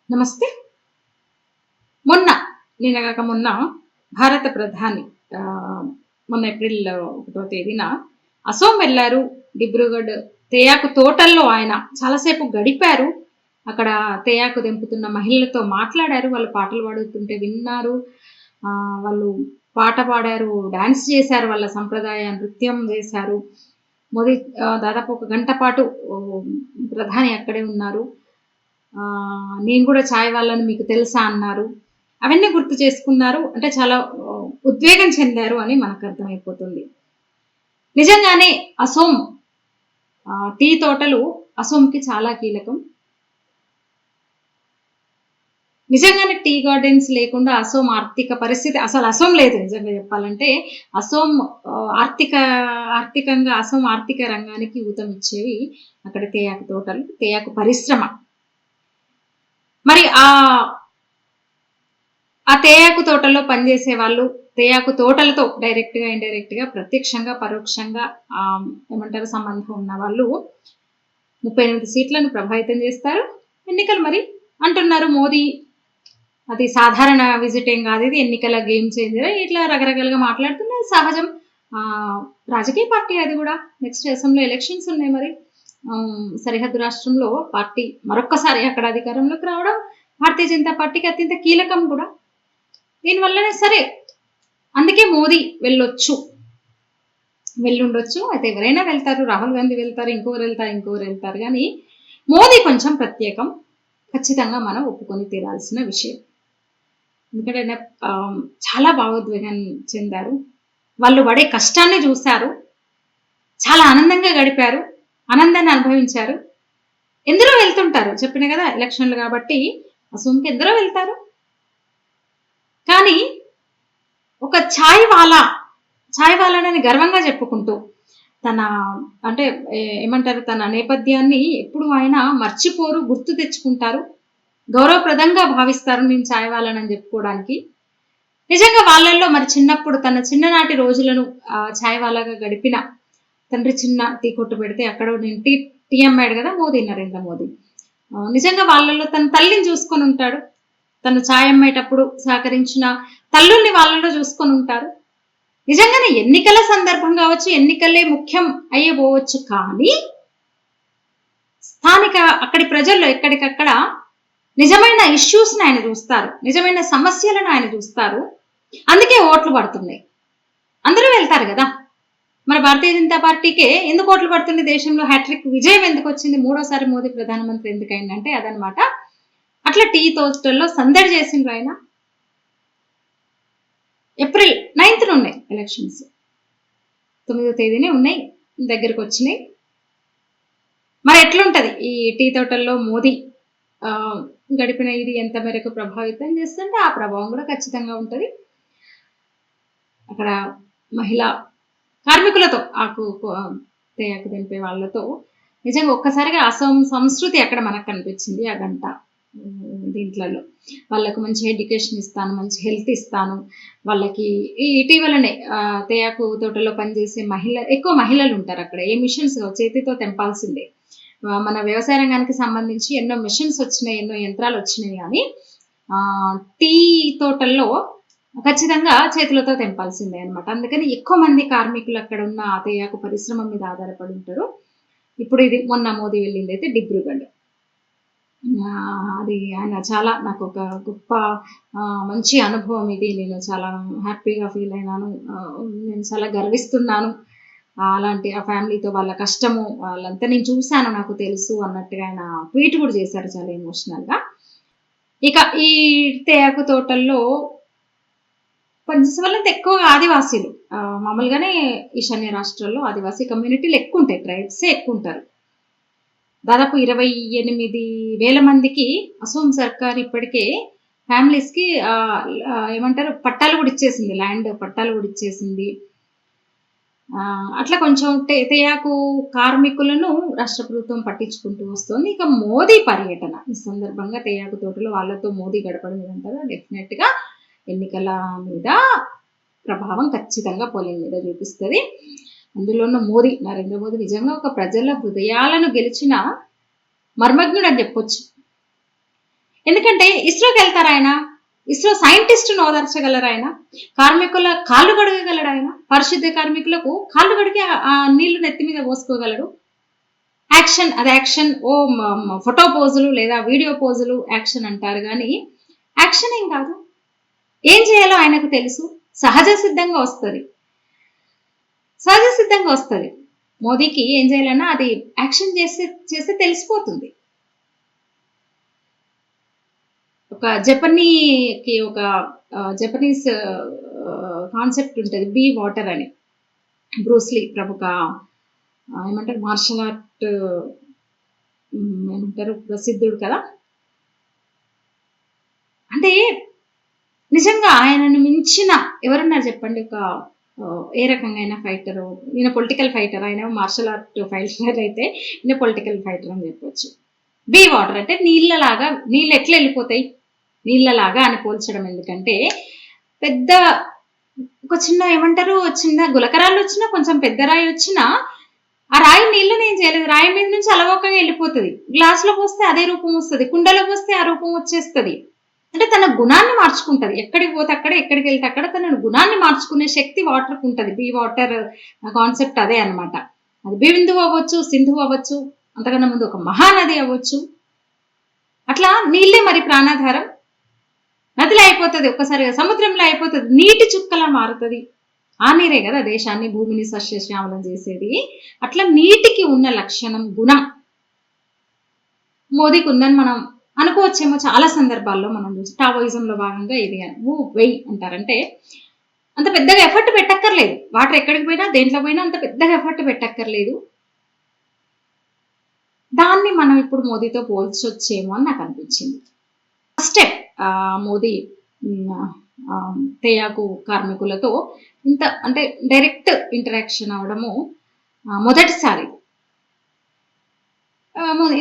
నమస్తే. మొన్న నిన్నగాక మొన్న భారత ప్రధాని మొన్న ఏప్రిల్ 1వ తేదీన అసోం వెళ్లారు. డిబ్రూగఢ్ తేయాకు తోటల్లో ఆయన చాలా సేపు గడిపారు. అక్కడ తేయాకు తెంపుతున్న మహిళలతో మాట్లాడారు. వాళ్ళు పాటలు పాడుతుంటే విన్నారు. వాళ్ళు పాట పాడారు, డాన్స్ చేశారు, వాళ్ళ సంప్రదాయ నృత్యం వేశారు. మోదీ దాదాపు ఒక గంట పాటు ప్రధాని అక్కడే ఉన్నారు. నేను కూడా చాయ్ వాళ్ళని మీకు తెలుసా అన్నారు. అవన్నీ గుర్తు చేసుకున్నారు. అంటే చాలా ఉద్వేగం చెందారు అని మనకు అర్థమైపోతుంది. నిజంగానే అసోం టీ తోటలు అసోంకి చాలా కీలకం. నిజంగానే టీ గార్డెన్స్ లేకుండా అసోం ఆర్థిక పరిస్థితి అసలు అసోం లేదు. నిజంగా చెప్పాలంటే అసోం ఆర్థికంగా అసోం ఆర్థిక రంగానికి ఊతమిచ్చేవి అక్కడ తేయాకు తోటలు, తేయాకు పరిశ్రమ. మరి ఆ తేయాకు తోటల్లో పనిచేసే వాళ్ళు తేయాకు తోటలతో డైరెక్ట్ గా ఇండైరెక్ట్ గా ప్రత్యక్షంగా పరోక్షంగా ఏమంటారు సంబంధం ఉన్న వాళ్ళు 38 సీట్లను ప్రభావితం చేస్తారు. ఎన్నికలు మరి అంటున్నారు మోదీ అది సాధారణ విజిట్ ఏం కాదు, ఇది ఎన్నికల గేమ్ చేంజర్, ఇట్లా రకరకాలుగా మాట్లాడుతున్నారు. సహజం. రాజకీయ పార్టీ అది కూడా. నెక్స్ట్ అసెంబ్లీ ఎలక్షన్స్ ఉన్నాయి. మరి సరిహద్దు రాష్ట్రంలో పార్టీ మరొక్కసారి అక్కడ అధికారంలోకి రావడం భారతీయ జనతా పార్టీకి అత్యంత కీలకం కూడా. దీనివల్లనే సరే అందుకే మోదీ వెళ్ళుండొచ్చు. అయితే ఎవరైనా వెళ్తారు, రాహుల్ గాంధీ వెళ్తారు, ఇంకొకరు వెళ్తారు కానీ మోదీ కొంచెం ప్రత్యేకం. ఖచ్చితంగా మనం ఒప్పుకొని తీరాల్సిన విషయం. ఎందుకంటే చాలా భావోద్వేగాన్ని చెందారు. వాళ్ళు పడే కష్టాన్ని చూశారు. చాలా ఆనందంగా గడిపారు, ఆనందాన్ని అనుభవించారు. ఎందరో వెళ్తుంటారు, చెప్పిన కదా ఎలక్షన్లు కాబట్టి అసోంకి ఎందరో వెళ్తారు. కానీ ఒక ఛాయ్ వాలానని గర్వంగా చెప్పుకుంటూ తన అంటే ఏమంటారు తన నేపథ్యాన్ని ఎప్పుడు ఆయన మర్చిపోరు, గుర్తు తెచ్చుకుంటారు, గౌరవప్రదంగా భావిస్తారు. నేను ఛాయ్ వాలానని చెప్పుకోవడానికి నిజంగా వాళ్ళల్లో మరి చిన్నప్పుడు తన చిన్ననాటి రోజులను ఛాయ్ వాలాగా గడిపిన తండ్రి చిన్న టీ కొట్టు పెడితే అక్కడ నేను టీ అమ్మాడు కదా మోదీ, నరేంద్ర మోదీ. నిజంగా వాళ్ళల్లో తన తల్లిని చూసుకొని ఉంటాడు. తను ఛాయ్ అమ్మేటప్పుడు సహకరించిన తల్లుల్ని వాళ్ళలో చూసుకొని ఉంటారు. నిజంగానే ఎన్నికల సందర్భం కావచ్చు, ఎన్నికలే ముఖ్యం అయ్యబోవచ్చు, కానీ స్థానిక అక్కడి ప్రజల్లో ఎక్కడికక్కడ నిజమైన ఇష్యూస్ని ఆయన చూస్తారు, నిజమైన సమస్యలను ఆయన చూస్తారు. అందుకే ఓట్లు పడుతున్నాయి. అందరూ వెళ్తారు కదా. మరి భారతీయ జనతా పార్టీకే ఎందుకు ఓట్లు పడుతుంది? దేశంలో హ్యాట్రిక్ విజయం ఎందుకు వచ్చింది? 3వ సారి మోదీ ప్రధానమంత్రి ఎందుకైందంటే అదనమాట. అట్లా టీ తోటల్లో సందడి చేసిండ్రు ఆయన. ఏప్రిల్ 9th ఉన్నాయి ఎలక్షన్స్, 9వ తేదీనే ఉన్నాయి, దగ్గరకు వచ్చినాయి. మరి ఎట్లుంటది ఈ టీ తోటల్లో మోదీ గడిపిన ఇది ఎంత మేరకు ప్రభావితం చేస్తుంటే ఆ ప్రభావం కూడా ఖచ్చితంగా ఉంటుంది. అక్కడ మహిళా కార్మికులతో తేయాకు తెంపే వాళ్ళతో నిజంగా ఒక్కసారిగా అసోం సంస్కృతి అక్కడ మనకు కనిపించింది. ఆ గంట దీంట్లో వాళ్ళకు మంచి ఎడ్యుకేషన్ ఇస్తాను, మంచి హెల్త్ ఇస్తాను. వాళ్ళకి ఇటీవలనే తేయాకు తోటలో పనిచేసే ఎక్కువ మహిళలు ఉంటారు అక్కడ. ఏ మిషన్స్ చేతితో తెంపాల్సిందే. మన వ్యవసాయ రంగానికి సంబంధించి ఎన్నో మిషన్స్ వచ్చినాయి, ఎన్నో యంత్రాలు వచ్చినాయి, కానీ టీ తోటల్లో ఖచ్చితంగా చేతులతో తెంపాల్సిందే అనమాట. అందుకని ఎక్కువ మంది కార్మికులు అక్కడ ఉన్న తేయాకు పరిశ్రమ మీద ఆధారపడి ఉంటారు. ఇప్పుడు ఇది మొన్న మోదీ వెళ్ళింది అయితే డిబ్రూగఢ్. అది ఆయన చాలా నాకు ఒక గొప్ప మంచి అనుభవం ఇది. నేను చాలా హ్యాపీగా ఫీల్ అయినాను. నేను చాలా గర్విస్తున్నాను. అలాంటి ఆ ఫ్యామిలీతో వాళ్ళ కష్టము వాళ్ళంతా నేను చూశాను, నాకు తెలుసు అన్నట్టుగా ఆయన ట్వీట్ కూడా చేశారు చాలా ఎమోషనల్గా. ఇక ఈ తేయాకు తోటల్లో పనిచేసే వాళ్ళంతా ఎక్కువగా ఆదివాసీలు. మామూలుగానే ఈశాన్య రాష్ట్రాల్లో ఆదివాసీ కమ్యూనిటీలు ఎక్కువ ఉంటాయి, ట్రైబ్సే ఎక్కువ ఉంటారు. దాదాపు 28,000 మందికి అసోం సర్కార్ ఇప్పటికే ఫ్యామిలీస్కి ఏమంటారు పట్టాలు కూడా ఇచ్చేసింది, ల్యాండ్ పట్టాలు కూడా ఇచ్చేసింది. అట్లా కొంచెం తేయాకు కార్మికులను రాష్ట్ర ప్రభుత్వం పట్టించుకుంటూ వస్తుంది. ఇక మోదీ పర్యటన ఈ సందర్భంగా తేయాకు తోటలో వాళ్ళతో మోదీ గడపడం ఏదంటారా డెఫినెట్ గా ఎన్నికల మీద ప్రభావం ఖచ్చితంగా పోలింగ్ మీద చూపిస్తుంది. అందులోనూ నరేంద్ర మోదీ నిజంగా ఒక ప్రజల హృదయాలను గెలిచిన మర్మజ్ఞుడు అని చెప్పొచ్చు. ఎందుకంటే ఇస్రోకి వెళ్తారు ఆయన, ఇస్రో సైంటిస్టును ఓదార్చగలరు ఆయన, కార్మికుల కాళ్ళు కడగగలడు ఆయన, పరిశుద్ధ కార్మికులకు కాళ్ళు కడిగి ఆ నీళ్లు నెత్తి మీద పోసుకోగలడు. యాక్షన్ అది యాక్షన్, ఫోటో పోజులు లేదా వీడియో పోజులు యాక్షన్ అంటారు, కానీ యాక్షన్ ఏం కాదు. ఏం చేయాలో ఆయనకు తెలుసు, సహజ సిద్ధంగా వస్తుంది. మోదీకి ఏం చేయాలన్నా అది యాక్షన్ చేస్తే తెలిసిపోతుంది. ఒక జపనీస్ కాన్సెప్ట్ ఉంటుంది, బీ వాటర్ అని. బ్రూస్లీ ప్రముఖ ఏమంటారు మార్షల్ ఆర్ట్ ఏమంటారు ప్రసిద్ధుడు కదా. అంటే నిజంగా ఆయనను మించిన ఎవరున్నారు చెప్పండి? ఒక ఏ రకంగా అయినా ఫైటర్. ఈయన పొలిటికల్ ఫైటర్, ఆయన మార్షల్ ఆర్ట్ ఫైటర్ అయితే ఈయన పొలిటికల్ ఫైటర్ అని చెప్పొచ్చు. బీ వాటర్ అంటే నీళ్ళలాగా, నీళ్ళు ఎట్లా వెళ్ళిపోతాయి నీళ్ళలాగా అని పోల్చడం. ఎందుకంటే పెద్ద ఒక చిన్న ఏమంటారు చిన్న గులకరాళ్ళు వచ్చినా, కొంచెం పెద్ద రాయి వచ్చినా ఆ రాయి నీళ్ళని ఏం చేయలేదు, రాయి మీద నుంచి అలవోకగా వెళ్ళిపోతుంది. గ్లాసులో పోస్తే అదే రూపం వస్తుంది, కుండలో పోస్తే ఆ రూపం వచ్చేస్తుంది. అంటే తన గుణాన్ని మార్చుకుంటది, ఎక్కడికి పోతే అక్కడ, ఎక్కడికి వెళ్తే అక్కడ తన గుణాన్ని మార్చుకునే శక్తి వాటర్కి ఉంటుంది. బీ వాటర్ కాన్సెప్ట్ అదే అనమాట. అది బిందువు అవ్వచ్చు, సింధువు అవ్వచ్చు, అంతకన్నా ముందు ఒక మహానది అవ్వచ్చు. అట్లా నీళ్ళే మరి ప్రాణాధారం. నదిలో అయిపోతుంది, ఒక్కసారిగా సముద్రంలో అయిపోతుంది, నీటి చుక్కలా మారుతుంది. ఆ నీరే కదా దేశాన్ని, భూమిని సస్యశ్యామలం చేసేది. అట్లా నీటికి ఉన్న లక్షణం, గుణం మోదీకి ఉందని మనం అనుకోవచ్చేమో. చాలా సందర్భాల్లో మనం చూసి టావోయిజంలో భాగంగా ఇది వెయ్యి అంటారంటే అంత పెద్దగా ఎఫర్ట్ పెట్టక్కర్లేదు. వాటర్ ఎక్కడికి పోయినా, దేంట్లో పోయినా అంత పెద్దగా ఎఫర్ట్ పెట్టక్కర్లేదు. దాన్ని మనం ఇప్పుడు మోదీతో పోల్చొచ్చేమో అని నాకు అనిపించింది. ఫస్ట్ స్టెప్ మోదీ తేయాకు కార్మికులతో ఇంత అంటే డైరెక్ట్ ఇంటరాక్షన్ అవడము మొదటిసారి.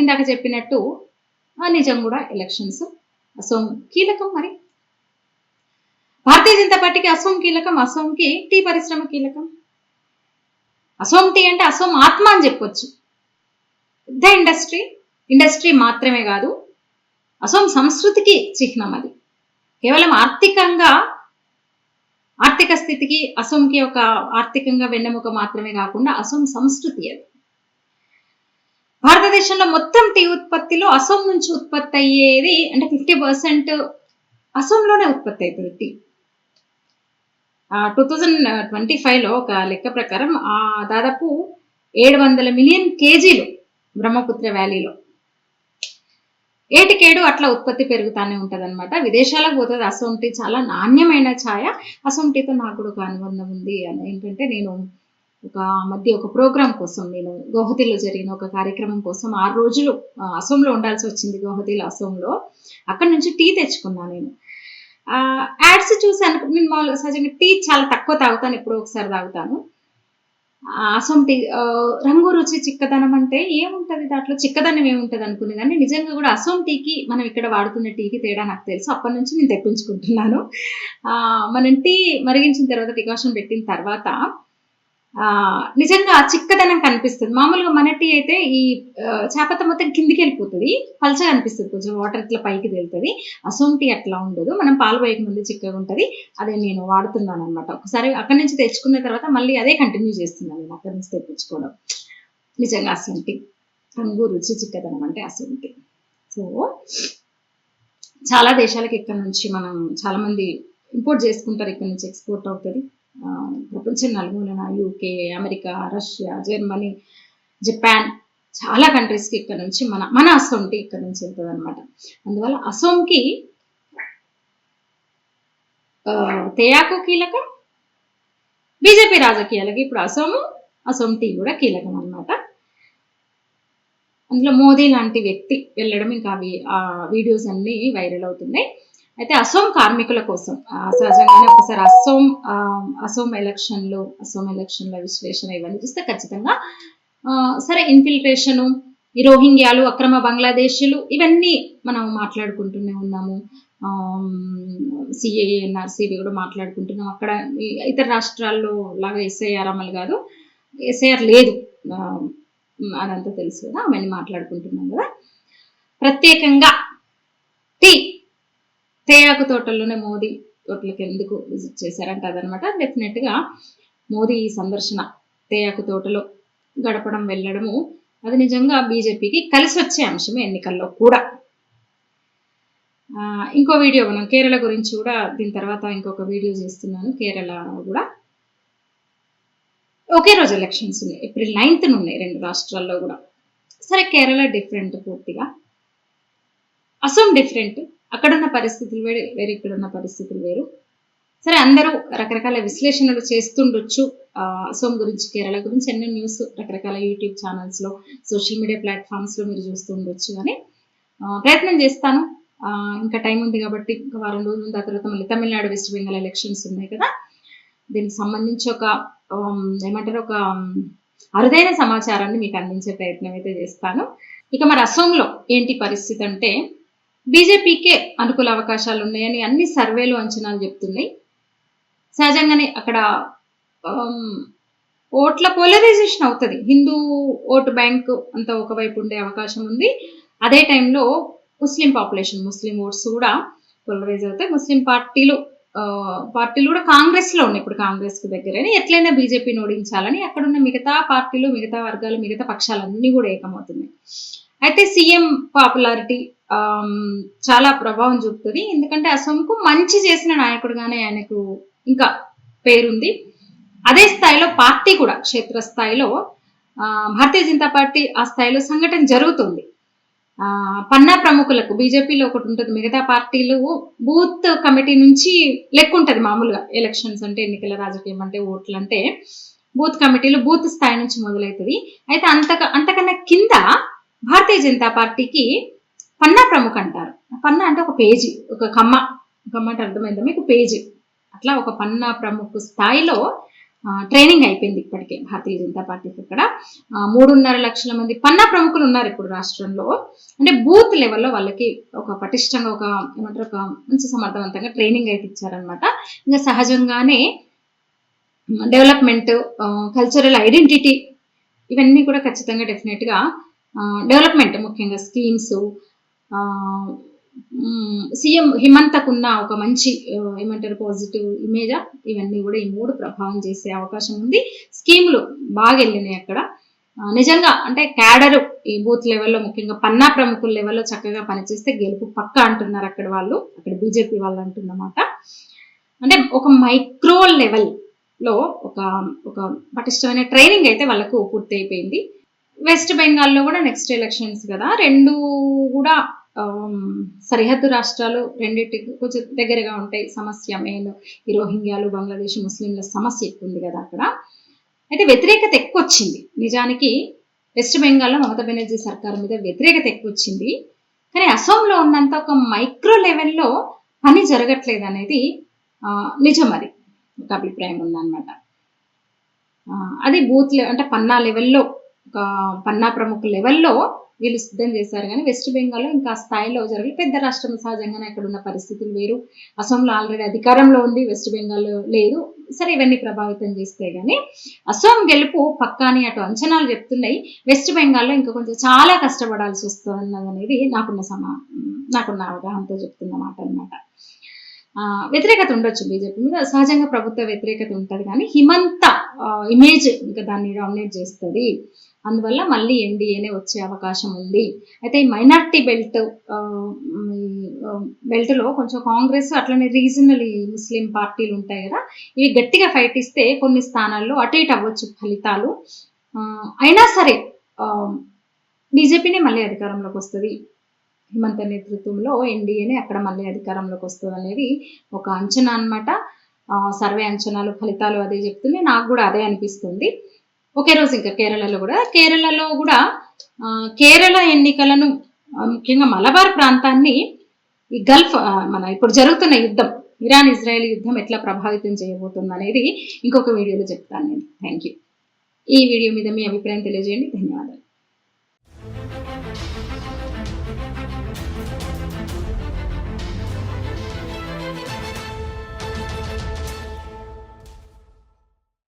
ఇందాక చెప్పినట్టు నిజం కూడా ఎలక్షన్స్ అసోం కీలకం. మరి భారతీయ జనతా పార్టీకి అసోం కీలకం, అసోంకి టీ పరిశ్రమ కీలకం. అసోం టీ అంటే అసోం ఆత్మ అని చెప్పొచ్చు. పెద్ద ఇండస్ట్రీ మాత్రమే కాదు, అసోం సంస్కృతికి చిహ్నం. అది కేవలం ఆర్థిక స్థితికి అసోంకి ఒక ఆర్థికంగా వెన్నెముక మాత్రమే కాకుండా అసోం సంస్కృతి. అది భారతదేశంలో మొత్తం టీ ఉత్పత్తిలో అసోం నుంచి ఉత్పత్తి అయ్యేది అంటే 50% అసోంలోనే ఉత్పత్తి అవుతుంది టీ. 2025లో ఒక లెక్క ప్రకారం దాదాపు 700 మిలియన్ కేజీలు బ్రహ్మపుత్ర వ్యాలీలో ఏటికేడు అట్లా ఉత్పత్తి పెరుగుతానే ఉంటది అనమాట. విదేశాలకు పోతుంది అసోం టీ. చాలా నాణ్యమైన ఛాయ. అసోం టీతో నాకు కూడా ఒక అనుబంధం ఉంది. ఏంటంటే నేను ఒక ప్రోగ్రాం కోసం, నేను గౌహతిలో జరిగిన ఒక కార్యక్రమం కోసం 6 రోజులు అసోంలో ఉండాల్సి వచ్చింది. గౌహతిలో అసోంలో అక్కడ నుంచి టీ తెచ్చుకున్నా. నేను యాడ్స్ చూసాను. నేను మామూలుగా సహజంగా టీ చాలా తక్కువ తాగుతాను, ఎప్పుడో ఒకసారి తాగుతాను. అసోం టీ రంగు రుచి చిక్కదనం అంటే ఏముంటది దాంట్లో, చిక్కదనం ఏముంటది అనుకునేదాన్ని. నిజంగా కూడా అసోం టీకి మనం ఇక్కడ వాడుతున్న టీకి తేడా నాకు తెలుసు. అప్పటి నుంచి నేను తెప్పించుకుంటున్నాను. మనం టీ మరిగించిన తర్వాత, డికాషన్ పెట్టిన తర్వాత నిజంగా చిక్కదనం కనిపిస్తుంది. మామూలుగా మన టీ అయితే ఈ చేపత మొత్తం కిందికి వెళ్ళిపోతుంది, పల్చగా అనిపిస్తుంది, కొంచెం వాటర్ ఇట్లా పైకి తేలుతుంది. అసోం టీ అట్లా ఉండదు, మనం పాలు వేయక ముందు చిక్కగా ఉంటుంది. అదే నేను వాడుతున్నాను అనమాట. ఒకసారి అక్కడి నుంచి తెచ్చుకున్న తర్వాత మళ్ళీ అదే కంటిన్యూ చేస్తున్నాను నేను అక్కడి నుంచి తెప్పించుకోవడం. నిజంగా అసోం టీ రంగు రుచి చిక్కదనం అంటే అసోం టీ. సో చాలా దేశాలకు ఇక్కడ నుంచి మనం చాలా మంది ఇంపోర్ట్ చేసుకుంటారు, ఇక్కడ నుంచి ఎక్స్పోర్ట్ అవుతుంది. ప్రపంచం నలుమూలన UK, America, Russia, Germany, Japan చాలా కంట్రీస్కి ఇక్కడ నుంచి మన అసోం టీ ఇక్కడ నుంచి వెళ్తుంది అనమాట. అందువల్ల అసోంకి తేయాకు కీలకం, బీజేపీ రాజకీయాలకి ఇప్పుడు అసోం టీ కూడా కీలకం అనమాట. అందులో మోదీ లాంటి వ్యక్తి వెళ్ళడం, ఇంకా ఆ వీడియోస్ అన్ని వైరల్ అవుతున్నాయి. అయితే అసోం కార్మికుల కోసం సహజంగానే ఒకసారి అసోం ఎలక్షన్ల విశ్లేషణ ఇవన్నీ చూస్తే ఖచ్చితంగా సరే ఇన్ఫిల్ట్రేషను, ఈ రోహింగ్యాలు, అక్రమ బంగ్లాదేశీలు, ఇవన్నీ మనం మాట్లాడుకుంటూనే ఉన్నాము. సిఏఏ, ఎన్ఆర్సీవి కూడా మాట్లాడుకుంటున్నాం. అక్కడ ఇతర రాష్ట్రాల్లో లాగా ఎస్ఐఆర్ అమలు కాదు, ఎస్ఐఆర్ లేదు, అదంతా తెలుసు కదా, అవన్నీ మాట్లాడుకుంటున్నాం కదా. ప్రత్యేకంగా టీ తేయాకు తోటల్లోనే మోదీ తోటలకు ఎందుకు విజిట్ చేశారంటే అదనమాట. డెఫినెట్గా మోదీ సందర్శన తేయాకు తోటలో గడపడం వెళ్ళడము అది నిజంగా బీజేపీకి కలిసి వచ్చే అంశమే ఎన్నికల్లో కూడా. ఇంకో వీడియో మనం కేరళ గురించి కూడా దీని తర్వాత ఇంకొక వీడియో చేస్తున్నాను. కేరళ కూడా ఒకే రోజు ఎలక్షన్స్ ఉన్నాయి, April 9th ఉన్నాయి 2 రాష్ట్రాల్లో కూడా. సరే కేరళ డిఫరెంట్ పూర్తిగా, అసోం డిఫరెంట్, అక్కడున్న పరిస్థితులు వేరు ఇక్కడున్న పరిస్థితులు వేరు. సరే అందరూ రకరకాల విశ్లేషణలు చేస్తుండొచ్చు అసోం గురించి కేరళ గురించి, ఎన్నో న్యూస్ రకరకాల యూట్యూబ్ ఛానల్స్లో సోషల్ మీడియా ప్లాట్ఫామ్స్లో మీరు చూస్తూ ఉండొచ్చు. కానీ ప్రయత్నం చేస్తాను, ఇంకా టైం ఉంది కాబట్టి ఇంకా వారం రోజుల ఉంది. ఆ తర్వాత మళ్ళీ తమిళనాడు వెస్ట్ బెంగాల్ ఎలక్షన్స్ ఉన్నాయి కదా, దీనికి సంబంధించి ఒక ఏమంటారు ఒక అరుదైన సమాచారాన్ని మీకు అందించే ప్రయత్నం అయితే చేస్తాను. ఇక మరి అసోంలో ఏంటి పరిస్థితి అంటే బీజేపీకే అనుకూల అవకాశాలు ఉన్నాయని అన్ని సర్వేలు అంచనాలు చెప్తున్నాయి. సహజంగానే అక్కడ ఓట్ల పోలరైజేషన్ అవుతుంది, హిందూ ఓటు బ్యాంక్ అంతా ఒకవైపు ఉండే అవకాశం ఉంది. అదే టైంలో ముస్లిం పాపులేషన్, ముస్లిం ఓట్స్ కూడా పోలరైజ్ అవుతాయి. ముస్లిం పార్టీలు కూడా కాంగ్రెస్ లో ఉన్నాయి, ఇప్పుడు కాంగ్రెస్ కు దగ్గరని ఎట్లయినా బీజేపీని ఓడించాలని అక్కడున్న మిగతా పార్టీలు, మిగతా వర్గాలు, మిగతా పక్షాలన్నీ కూడా ఏకమవుతున్నాయి. అయితే సీఎం పాపులారిటీ చాలా ప్రభావం చూపుతుంది, ఎందుకంటే అసోంకు మంచి చేసిన నాయకుడుగానే ఆయనకు ఇంకా పేరుంది. అదే స్థాయిలో పార్టీ కూడా క్షేత్రస్థాయిలో భారతీయ జనతా పార్టీ ఆ స్థాయిలో సంఘటన జరుగుతుంది. పన్నా ప్రముఖులకు బీజేపీలో ఒకటి ఉంటుంది, మిగతా పార్టీలు బూత్ కమిటీ నుంచి లెక్క ఉంటుంది. మామూలుగా ఎలక్షన్స్ అంటే, ఎన్నికల రాజకీయం అంటే, ఓట్లు అంటే బూత్ కమిటీలు బూత్ స్థాయి నుంచి మొదలవుతుంది. అయితే అంతకన్నా కింద భారతీయ జనతా పార్టీకి పన్నా ప్రముఖ అంటారు. పన్నా అంటే ఒక పేజీ, ఒక కమ్మ అంటే అర్థమైందా మీకు, పేజీ. అట్లా ఒక పన్నా ప్రముఖ స్థాయిలో ట్రైనింగ్ అయిపోయింది ఇప్పటికే భారతీయ జనతా పార్టీకి. ఇక్కడ 3.5 లక్షల మంది పన్నా ప్రముఖులు ఉన్నారు ఇప్పుడు రాష్ట్రంలో. అంటే బూత్ లెవెల్లో వాళ్ళకి ఒక పటిష్టంగా ఒక ఏమంటారు ఒక మంచి సమర్థవంతంగా ట్రైనింగ్ అయితే ఇచ్చారనమాట. ఇంకా సహజంగానే డెవలప్మెంట్, కల్చరల్ ఐడెంటిటీ ఇవన్నీ కూడా ఖచ్చితంగా డెఫినెట్గా డెవలప్మెంట్, ముఖ్యంగా స్కీమ్స్, సీఎం హిమంతకున్న ఒక మంచి ఏమంటారు పాజిటివ్ ఇమేజా, ఇవన్నీ కూడా ఈ 3 ప్రభావం చేసే అవకాశం ఉంది. స్కీములు బాగా వెళ్ళినాయి అక్కడ నిజంగా. అంటే క్యాడరు ఈ బూత్ లెవెల్లో ముఖ్యంగా పన్నా ప్రముఖుల లెవెల్లో చక్కగా పనిచేస్తే గెలుపు పక్క అంటున్నారు అక్కడ వాళ్ళు, అక్కడ బీజేపీ వాళ్ళు అంటున్నమాట. అంటే ఒక మైక్రో లెవెల్లో ఒక పటిష్టమైన ట్రైనింగ్ అయితే వాళ్ళకు పూర్తి అయిపోయింది. వెస్ట్ బెంగాల్లో కూడా నెక్స్ట్ ఎలక్షన్స్ కదా, 2 కూడా సరిహద్దు రాష్ట్రాలు, రెండింటికి కొంచెం దగ్గరగా ఉంటాయి. సమస్య మెయిన్ ఈ రోహింగ్యాలు, బంగ్లాదేశ్ ముస్లింల సమస్య ఎక్కువ ఉంది కదా అక్కడ. అయితే వ్యతిరేకత ఎక్కువ వచ్చింది నిజానికి. వెస్ట్ బెంగాల్లో మమతా బెనర్జీ సర్కార్ మీద వ్యతిరేకత ఎక్కువ వచ్చింది, కానీ అసోంలో ఉన్నంత ఒక మైక్రో లెవెల్లో పని జరగట్లేదు అనేది నిజం. అది ఒక అభిప్రాయం ఉందన్నమాట. అది బూత్ అంటే పన్నా లెవెల్లో, ఒక పన్నా ప్రముఖ లెవెల్లో వీళ్ళు సిద్ధం చేశారు. కానీ వెస్ట్ బెంగాల్లో ఇంకా స్థాయిలో జరగదు. పెద్ద రాష్ట్రం సహజంగానే అక్కడ ఉన్న పరిస్థితులు వేరు. అసోంలో ఆల్రెడీ అధికారంలో ఉంది, వెస్ట్ బెంగాల్లో లేదు. సరే ఇవన్నీ ప్రభావితం చేస్తాయి, కానీ అసోం గెలుపు పక్కాని అటు అంచనాలు చెప్తున్నాయి. వెస్ట్ బెంగాల్లో ఇంకా కొంచెం చాలా కష్టపడాల్సి వస్తున్నది అనేది నాకున్న అవగాహనతో చెప్తున్న మాట అనమాట. వ్యతిరేకత ఉండొచ్చు బీజేపీ మీద, సహజంగా ప్రభుత్వ వ్యతిరేకత ఉంటుంది, కానీ హిమంత ఇమేజ్ ఇంకా దాన్ని డామినేట్ చేస్తుంది. అందువల్ల మళ్ళీ ఎన్డీఏనే వచ్చే అవకాశం ఉంది. అయితే ఈ మైనార్టీ బెల్ట్లో కొంచెం కాంగ్రెస్ అట్లనే రీజనల్ ముస్లిం పార్టీలు ఉంటాయి కదా, ఇవి గట్టిగా ఫైట్ ఇస్తే కొన్ని స్థానాల్లో అటు ఇటు అవ్వచ్చు ఫలితాలు. అయినా సరే బీజేపీనే మళ్ళీ అధికారంలోకి వస్తుంది, హిమంత నేతృత్వంలో ఎన్డీఏనే అక్కడ మళ్ళీ అధికారంలోకి వస్తుంది అనేది ఒక అంచనా అనమాట. సర్వే అంచనాలు, ఫలితాలు అదే చెప్తుంది, నాకు కూడా అదే అనిపిస్తుంది. ఒకే రోజు ఇంకా కేరళలో కూడా కేరళ ఎన్నికలను ముఖ్యంగా మలబార్ ప్రాంతాన్ని ఈ గల్ఫ్ మన ఇప్పుడు జరుగుతున్న యుద్ధం, ఇరాన్ ఇజ్రాయెల్ యుద్ధం ఎట్లా ప్రభావితం చేయబోతుంది అనేది ఇంకొక వీడియోలో చెప్తాను నేను. Thank you. ఈ వీడియో మీద మీ అభిప్రాయం తెలియజేయండి. ధన్యవాదాలు.